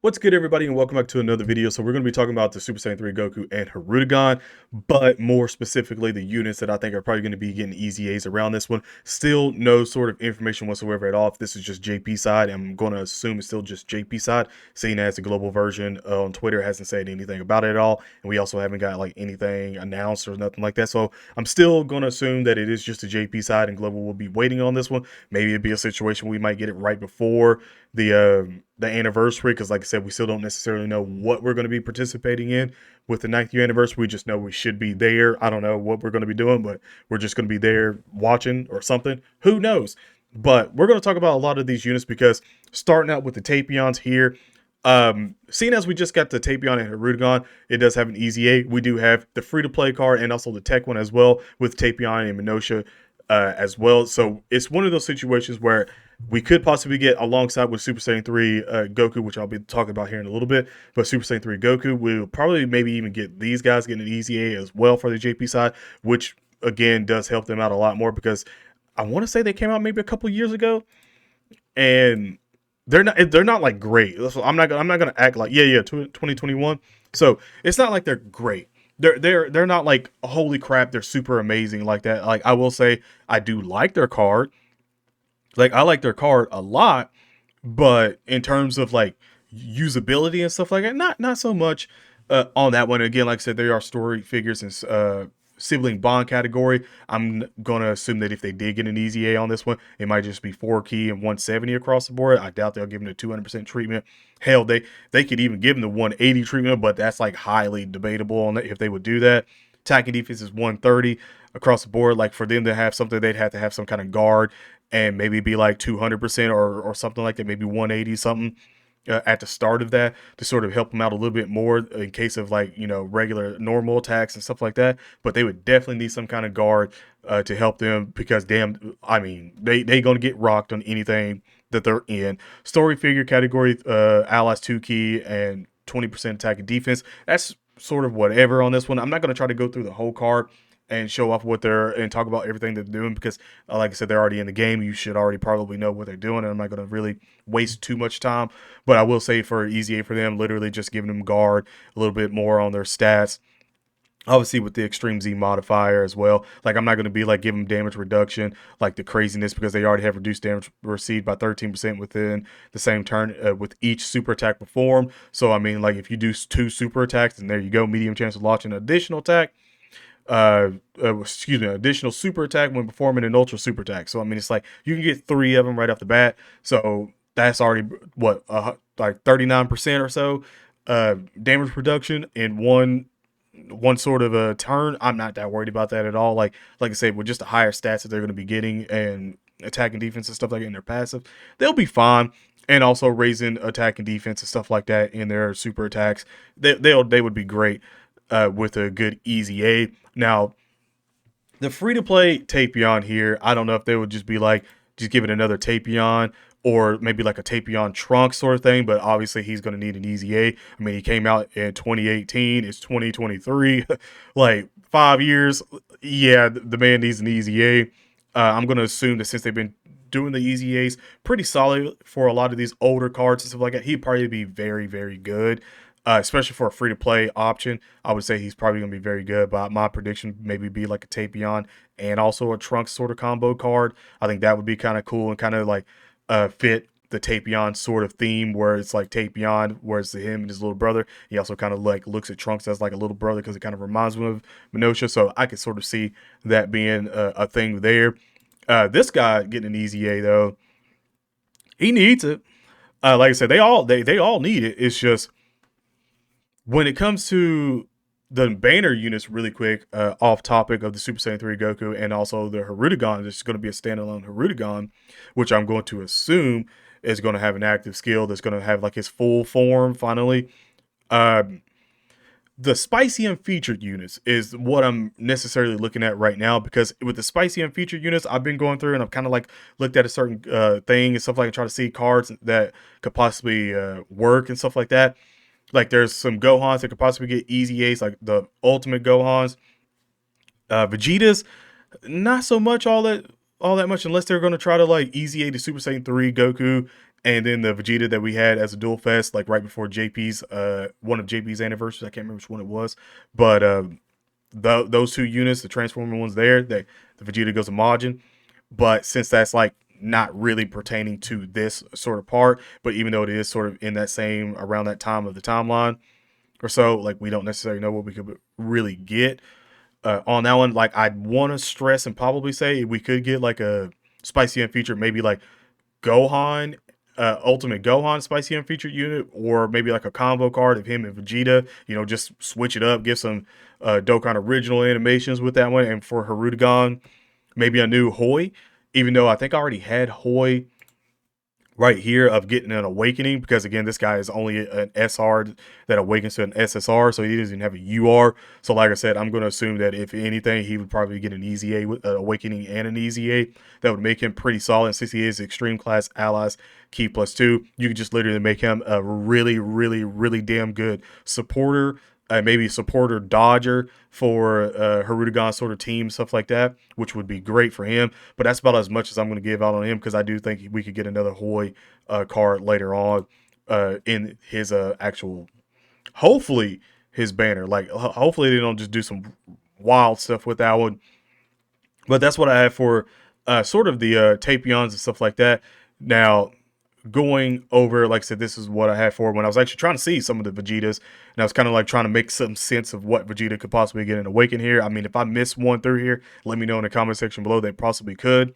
What's good, everybody, and welcome back to another video. So we're going to be talking about the Super Saiyan 3 Goku and Hirudegan, but more specifically the units that I think are probably going to be getting easy A's around this one. Still no sort of information whatsoever at all if this is just JP side. I'm going to assume it's still just JP side, seeing as the global version on Twitter hasn't said anything about it at all, and we also haven't got like anything announced or nothing like that. So I'm still going to assume that it is just a JP side, and global will be waiting on this one. Maybe it'd be a situation we might get it right before the anniversary, because like I said, we still don't necessarily know what we're going to be participating in with the 9th year anniversary. We just know we should be there. I don't know what we're going to be doing, but we're just going to be there watching or something. Who knows? But we're going to talk about a lot of these units, because starting out with the Tapions here, seeing as we just got the Tapion and Hirudegan, it does have an easy A. We do have the free-to-play card and also the tech one as well with Tapion and Minosha as well. So it's one of those situations where we could possibly get alongside with Super Saiyan 3 Goku, which I'll be talking about here in a little bit. But Super Saiyan 3 Goku, we'll probably maybe even get these guys getting an easy A as well for the JP side, which again does help them out a lot more, because I want to say they came out maybe a couple years ago, and they're not like great. So I'm not gonna act like yeah 2021. So it's not like they're great. They're not like holy crap, they're super amazing like that. Like I will say I do like their card. Like I like their card a lot, but in terms of like usability and stuff like that, not so much on that one. Again, like I said, they are story figures and sibling bond category. I'm gonna assume that if they did get an easy A on this one, it might just be 4 key and 170 across the board. I doubt they'll give them the 200% treatment. Hell, they could even give them the 180 treatment, but that's like highly debatable on that if they would do that. Attacking defense is 130 across the board. Like for them to have something, they'd have to have some kind of guard and maybe be like 200% or something like that, maybe 180 something at the start of that to sort of help them out a little bit more in case of like, regular normal attacks and stuff like that. But they would definitely need some kind of guard to help them, because damn, I mean, they going to get rocked on anything that they're in. Story figure category, allies 2 key and 20% attack and defense. That's sort of whatever on this one. I'm not going to try to go through the whole card and show off what they're and talk about everything they're doing, because like I said, they're already in the game. You should already probably know what they're doing, and I'm not going to really waste too much time. But I will say for easy A for them, literally just giving them guard, a little bit more on their stats. Obviously with the extreme Z modifier as well. Like I'm not going to be like give them damage reduction like the craziness, because they already have reduced damage received by 13% within the same turn with each super attack performed. So I mean, like if you do 2 super attacks, and there you go, medium chance of launching an additional attack. Additional super attack when performing an ultra super attack. So I mean, it's like you can get 3 of them right off the bat. So that's already what like 39% or so damage reduction in one sort of a turn. I'm not that worried about that at all. Like I said, with just the higher stats that they're going to be getting and attacking defense and stuff like that in their passive, they'll be fine. And also raising attack and defense and stuff like that in their super attacks, they would be great with a good easy A. Now, the free to play Tapion here, I don't know if they would just be like, just give it another Tapion, or maybe like a Tapion trunk sort of thing, but obviously he's going to need an easy A. I mean, he came out in 2018, it's 2023, like 5 years. Yeah, the man needs an easy A. I'm going to assume that since they've been doing the easy A's pretty solid for a lot of these older cards and stuff like that, he'd probably be very, very good. Especially for a free to play option, I would say he's probably going to be very good. But my prediction maybe be like a Tapion and also a Trunks sort of combo card. I think that would be kind of cool and kind of like fit the Tapion sort of theme, where it's like Tapion, where it's him and his little brother. He also kind of like looks at Trunks as like a little brother, because it kind of reminds him of Minosha. So I could sort of see that being a thing there. This guy getting an easy A though, he needs it. Like I said, they all need it. It's just when it comes to the banner units, really quick, off topic of the Super Saiyan 3 Goku and also the Hirudegan, there's going to be a standalone Hirudegan, which I'm going to assume is going to have an active skill that's going to have like his full form finally. Um, the spicy and featured units is what I'm necessarily looking at right now, because with the spicy and featured units, I've been going through and I've kind of like looked at a certain thing and stuff like, and try to see cards that could possibly work and stuff like that. Like there's some Gohans that could possibly get easy A's, like the ultimate Gohans. Vegeta's not so much all that much, unless they're going to try to like easy A to Super Saiyan 3 Goku and then the Vegeta that we had as a dual fest, like right before JP's one of JP's anniversaries. I can't remember which one it was, but those two units, the Transformer ones there, that the Vegeta goes to Majin. But since that's like not really pertaining to this sort of part, but even though it is sort of in that same around that time of the timeline or so, like we don't necessarily know what we could really get on that one. Like I'd want to stress and probably say we could get like a Spicy M feature, maybe like Gohan, Ultimate Gohan Spicy M featured unit, or maybe like a combo card of him and Vegeta. You know, just switch it up, give some Dokkan original animations with that one, and for Harudagon, maybe a new Hoi. Even though I think I already had Hoi right here of getting an awakening, because again, this guy is only an SR that awakens to an SSR, so he doesn't have a UR. So like I said, I'm going to assume that if anything, he would probably get an easy A with awakening and an easy A. That would make him pretty solid. And since he is extreme class allies key +2, you could just literally make him a really, really, really damn good supporter, maybe supporter dodger for Harudagon sort of team, stuff like that, which would be great for him. But that's about as much as I'm going to give out on him, because I do think we could get another Hoi card later on in his actual, hopefully his banner. Like hopefully they don't just do some wild stuff with that one. But that's what I have for sort of the Tapions and stuff like that. Now, going over, like I said, this is what I had for when I was actually trying to see some of the Vegetas, and I was kind of like trying to make some sense of what Vegeta could possibly get in Awaken here. I mean, if I miss one through here, let me know in the comment section below. They possibly could.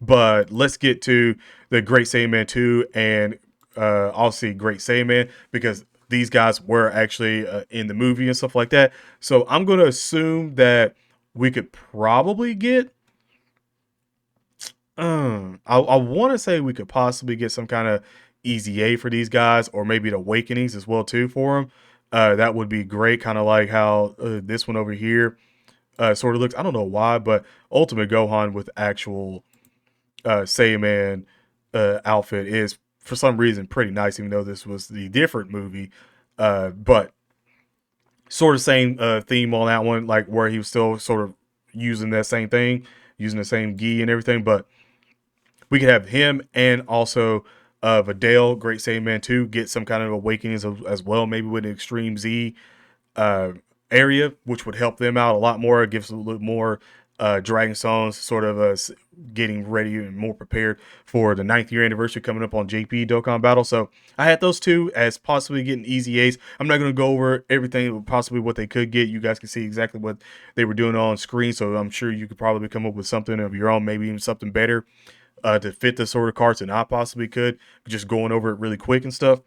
But let's get to the Great Saiyaman 2 and obviously Great Saiyaman, because these guys were actually in the movie and stuff like that. So I'm going to assume that we could probably get I want to say we could possibly get some kind of easy A for these guys, or maybe the awakenings as well too for them. That would be great, kind of like how this one over here sort of looks. I don't know why, but Ultimate Gohan with actual Saiyaman outfit is for some reason pretty nice, even though this was the different movie. But sort of same theme on that one, like where he was still sort of using that same thing, using the same gi and everything, but we could have him and also Videl, Great Saiyaman 2, get some kind of awakenings as well, maybe with an Extreme Z uh, area, which would help them out a lot more. It gives a little more Dragon Songs sort of getting ready and more prepared for the 9th year anniversary coming up on JP Dokkan Battle. So I had those two as possibly getting easy A's. I'm not going to go over everything, possibly what they could get. You guys can see exactly what they were doing on screen, so I'm sure you could probably come up with something of your own, maybe even something better to fit the sort of cards that I possibly could, just going over it really quick and stuff.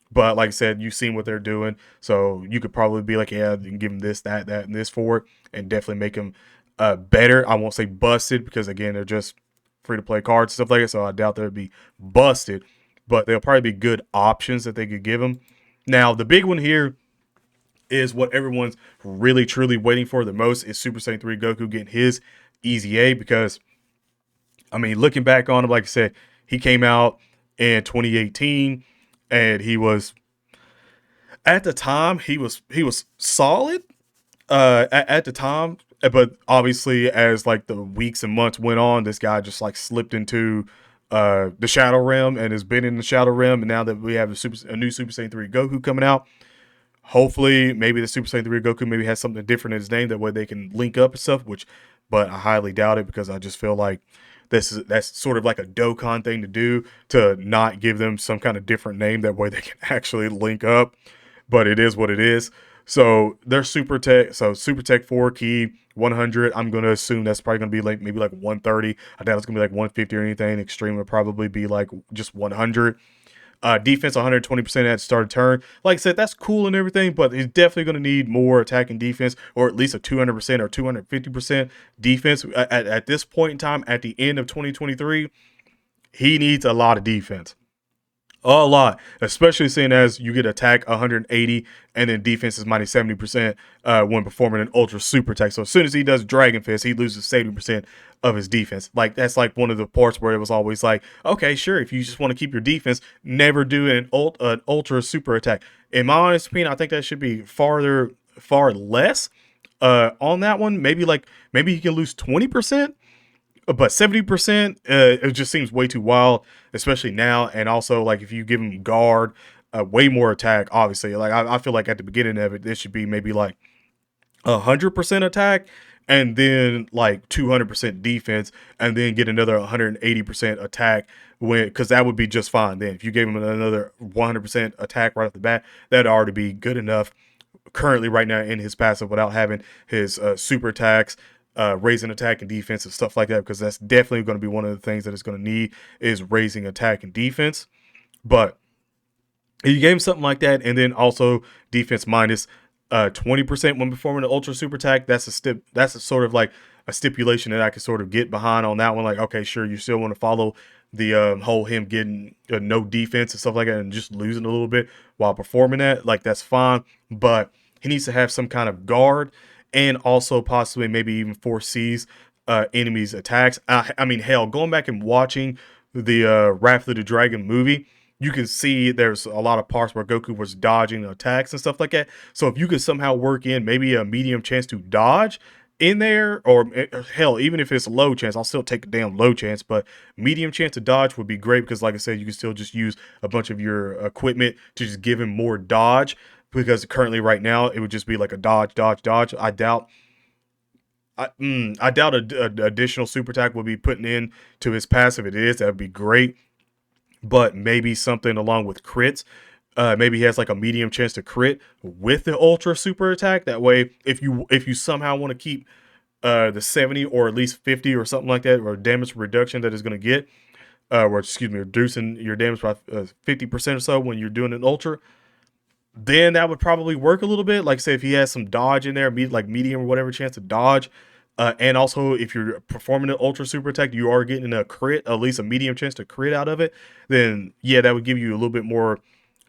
But like I said, you've seen what they're doing, so you could probably be like, yeah, you can give them this, that, and this for it, and definitely make them better. I won't say busted, because again, they're just free to play cards, stuff like that, so I doubt they'd be busted, but they'll probably be good options that they could give them. Now, the big one here is what everyone's really truly waiting for the most, is Super Saiyan 3 Goku getting his easy A, because I mean, looking back on him, like I said, he came out in 2018, and he was, at the time, he was solid at the time. But obviously, as like the weeks and months went on, this guy just like slipped into the Shadow Realm and has been in the Shadow Realm. And now that we have a new Super Saiyan 3 Goku coming out, hopefully, maybe the Super Saiyan 3 Goku maybe has something different in his name. That way they can link up and stuff, but I highly doubt it, because I just feel like that's sort of like a Dokkan thing to do, to not give them some kind of different name. That way they can actually link up, but it is what it is. So they're Super Tech. So Super Tech 4 key 100. I'm going to assume that's probably going to be like maybe like 130. I doubt it's going to be like 150 or anything. Extreme would probably be like just 100. Defense 120% at the start of turn. Like I said, that's cool and everything, but he's definitely going to need more attacking defense, or at least a 200% or 250% defense. At this point in time, at the end of 2023, he needs a lot of defense. A lot, especially seeing as you get attack 180 and then defense is minus 70% when performing an ultra super attack. So as soon as he does Dragon Fist, he loses 70% of his defense. Like that's like one of the parts where it was always like, okay, sure, if you just want to keep your defense, never do an ultra super attack. In my honest opinion, I think that should be far less on that one. Maybe you can lose 20%. But 70%, it just seems way too wild, especially now. And also, like, if you give him guard, way more attack, obviously. Like, I feel like at the beginning of it, this should be maybe like 100% attack, and then like 200% defense, and then get another 180% attack, when, because that would be just fine. Then if you gave him another 100% attack right off the bat, that'd already be good enough currently right now in his passive, without having his super attacks, raising attack and defense and stuff like that, because that's definitely going to be one of the things that it's going to need, is raising attack and defense. But if you gave him something like that, and then also defense minus 20% when performing an ultra super attack, that's a stip. That's a sort of like a stipulation that I could sort of get behind on that one. Like, okay, sure, you still want to follow the whole him getting no defense and stuff like that, and just losing a little bit while performing that. Like, that's fine, but he needs to have some kind of guard, and also possibly maybe even foresees enemies' attacks. I mean, hell, going back and watching the Wrath of the Dragon movie, you can see there's a lot of parts where Goku was dodging attacks and stuff like that. So if you could somehow work in maybe a medium chance to dodge in there, or hell, even if it's a low chance, I'll still take a damn low chance, but medium chance to dodge would be great, because like I said, you can still just use a bunch of your equipment to just give him more dodge, because currently right now it would just be like a dodge, dodge, dodge. I doubt a additional super attack will be putting in to his passive. It is, that would be great, but maybe something along with crits. Maybe he has like a medium chance to crit with the ultra super attack. That way, if you somehow want to keep the 70 or at least 50 or something like that, or damage reduction that is going to get, or excuse me, reducing your damage by 50% or so when you're doing an ultra, then that would probably work a little bit. Like, say if he has some dodge in there, like medium or whatever chance to dodge, and also if you're performing an ultra super attack, you are getting a crit, at least a medium chance to crit out of it. Then yeah, that would give you a little bit more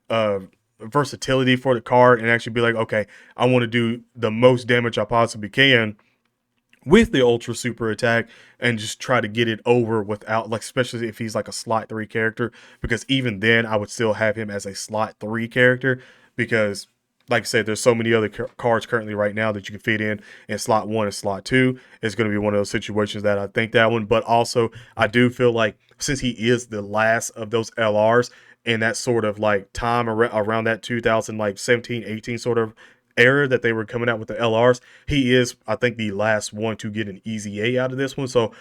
uh, versatility for the card, and actually be like, okay, I want to do the most damage I possibly can with the ultra super attack, and just try to get it over without, like, especially if he's like a slot 3 character, because even then I would still have him as a slot 3 character, because like I said, there's so many other cards currently right now that you can fit in slot 1 and slot 2. It's going to be one of those situations that I think that one, but also I do feel like since he is the last of those LRs in that sort of like time around that 2017, 18 sort of era that they were coming out with the LRs, he is, I think, the last one to get an easy A out of this one. So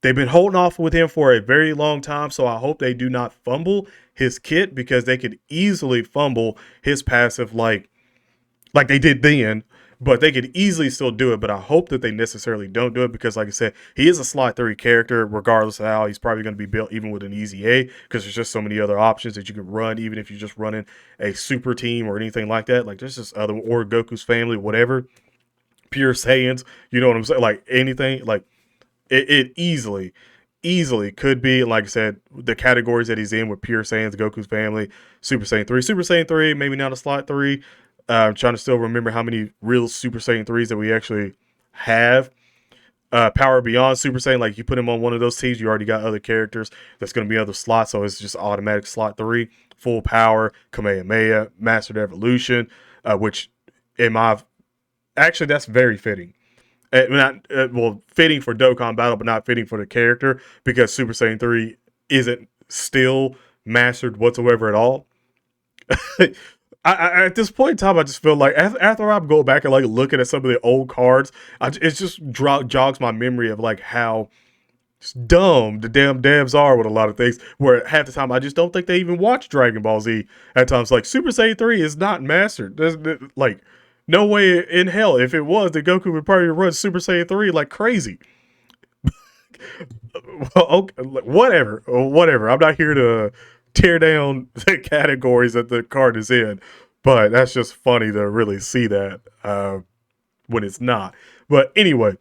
they've been holding off with him for a very long time. So I hope they do not fumble his kit, because they could easily fumble his passive like they did then, but they could easily still do it. But I hope that they necessarily don't do it, because like I said, he is a slot 3 character, regardless of how he's probably going to be built, even with an easy A, because there's just so many other options that you can run, even if you're just running a super team or anything like that. Like, there's just other, or Goku's family, whatever, pure Saiyans, you know what I'm saying? Like, anything, like, it easily could be, like I said, the categories that he's in with pure Saiyans, Goku's family, Super Saiyan 3, maybe not a slot 3. I'm trying to still remember how many real Super Saiyan 3s that we actually have. Power Beyond Super Saiyan, like, you put him on one of those teams, you already got other characters that's going to be other slots, so it's just automatic slot 3. Full Power, Kamehameha, Mastered Evolution, which in my, actually, that's very fitting. Not well, fitting for Dokkan Battle, but not fitting for the character, because Super Saiyan 3 isn't still mastered whatsoever at all. At this point in time, I just feel like after I go back and like looking at some of the old cards, it just jogs my memory of like how dumb the damn devs are with a lot of things. Where half the time I just don't think they even watch Dragon Ball Z. At times, like, Super Saiyan 3 is not mastered. There's like no way in hell, if it was, that Goku would probably run Super Saiyan 3 like crazy. Well, okay, whatever. I'm not here to tear down the categories that the card is in, but that's just funny to really see that when it's not. But anyway,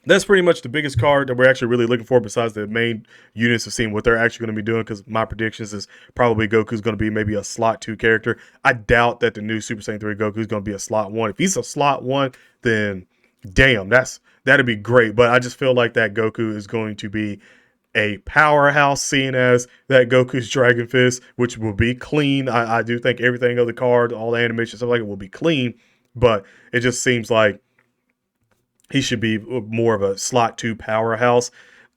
that's pretty much the biggest card that we're actually really looking for, besides the main units, of seeing what they're actually going to be doing, because my predictions is probably Goku's going to be maybe a slot 2 character. I doubt that the new Super Saiyan 3 Goku is going to be a slot 1. If he's a slot 1, then damn, that'd be great. But I just feel like that Goku is going to be a powerhouse, seeing as that Goku's Dragon Fist, which will be clean. I do think everything of the card, all the animation, stuff like it, will be clean, but it just seems like he should be more of a slot 2 powerhouse.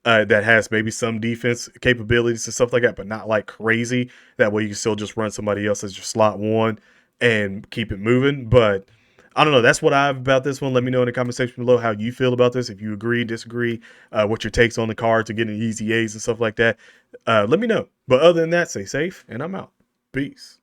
that has maybe some defense capabilities and stuff like that, but not like crazy. That way you can still just run somebody else as your slot one and keep it moving. But I don't know. That's what I have about this one. Let me know in the comment section below how you feel about this. If you agree, disagree, what your takes on the card to getting easy A's and stuff like that. Let me know. But other than that, stay safe, and I'm out. Peace.